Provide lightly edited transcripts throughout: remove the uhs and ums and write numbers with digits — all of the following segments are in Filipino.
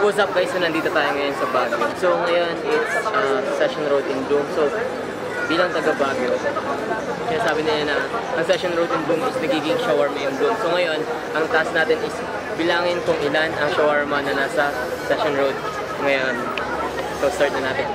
What's up guys, so nandito tayo ngayon sa Baguio. So ngayon, it's Session Road in Bloom. So bilang taga Baguio, kaya sabi nila na ang Session Road in Bloom is nagiging shawarma in Bloom. So ngayon, ang task natin is bilangin kung ilan ang shawarma na nasa Session Road ngayon. So start na natin.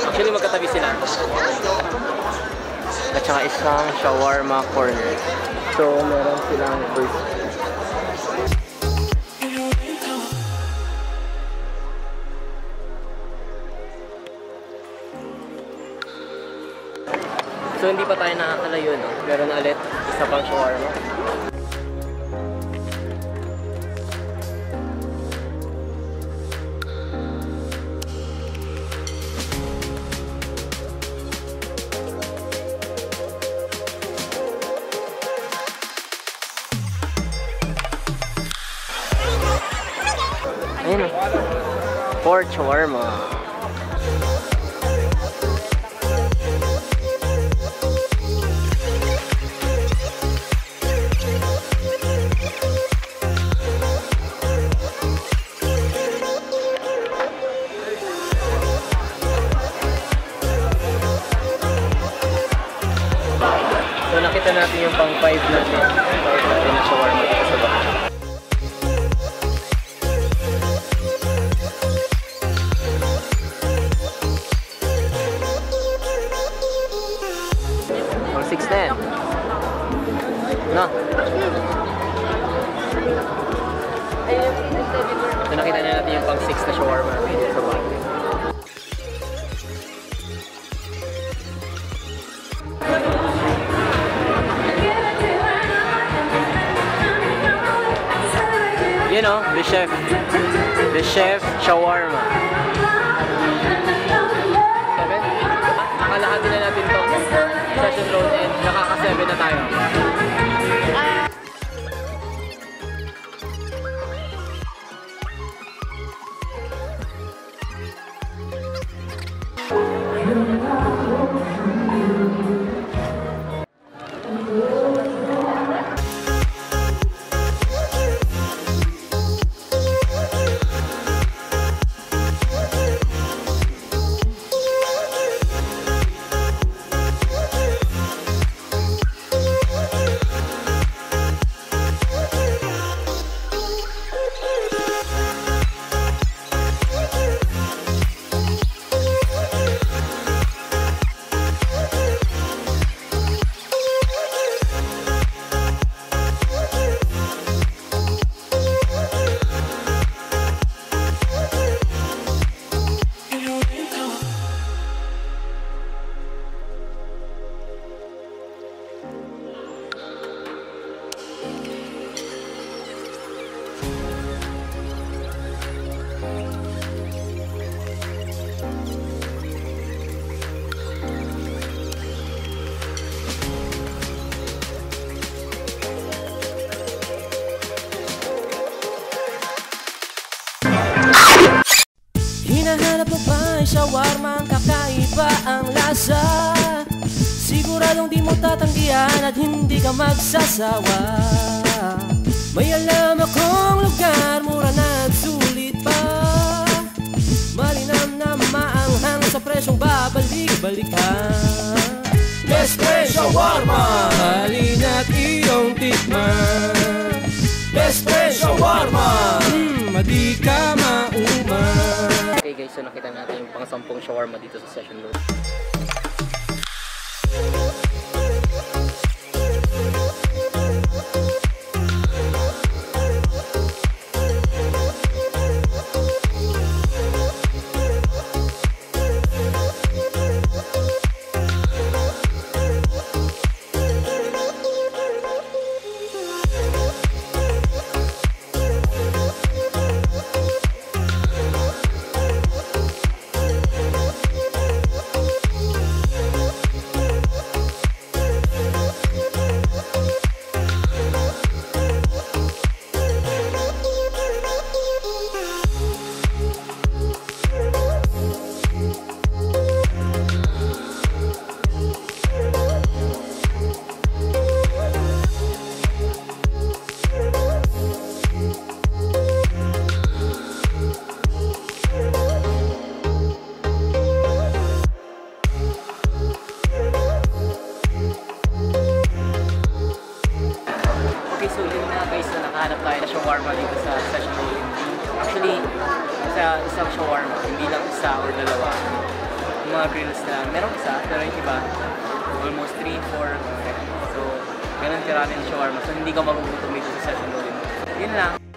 Actually, magkatabi sila. At saka isang shawarma corner. So, meron silang first. So, hindi pa tayo nakakalayo, no? Meron ulit isa pang shawarma. Ayun o. Pork shawarma. So nakita natin yung pang 5 natin. Na shawarma dito sa bahay. Pang 6 na yan. No? So nakita na natin yung pang 6 na shawarma dito sa bahay. You know, the chef shawarma. 7? Nakalahati na natin to Session Road and nakaka-7 na tayo. Hinahanap mo ba ang shawarma, ang kakaiba ang lasa? Siguradong di mo tatanggihan at hindi ka magsasawa. May alam akong lugar, mura na at sulit pa. Malinam na maanghang sa presyong babalik-balikan. Best Friend Shawarma, halina't iyong tikman. Best Friend Shawarma, madi ka mauman. Okay guys, so nakita natin yung pang 10 shawarma dito sa Session Road. Okay, so yun nga guys, na nakahanap tayo na shawarma dito sa Session Rolling Bloom. Actually, sa isang shawarma, hindi lang isa or dalawa. Yung mga grills na, merong isa, pero yung iba, almost 3, 4. So, ganun tiranin yung shawarma. So, hindi ka magugutom dito sa Session Rolling Bloom. Yun lang.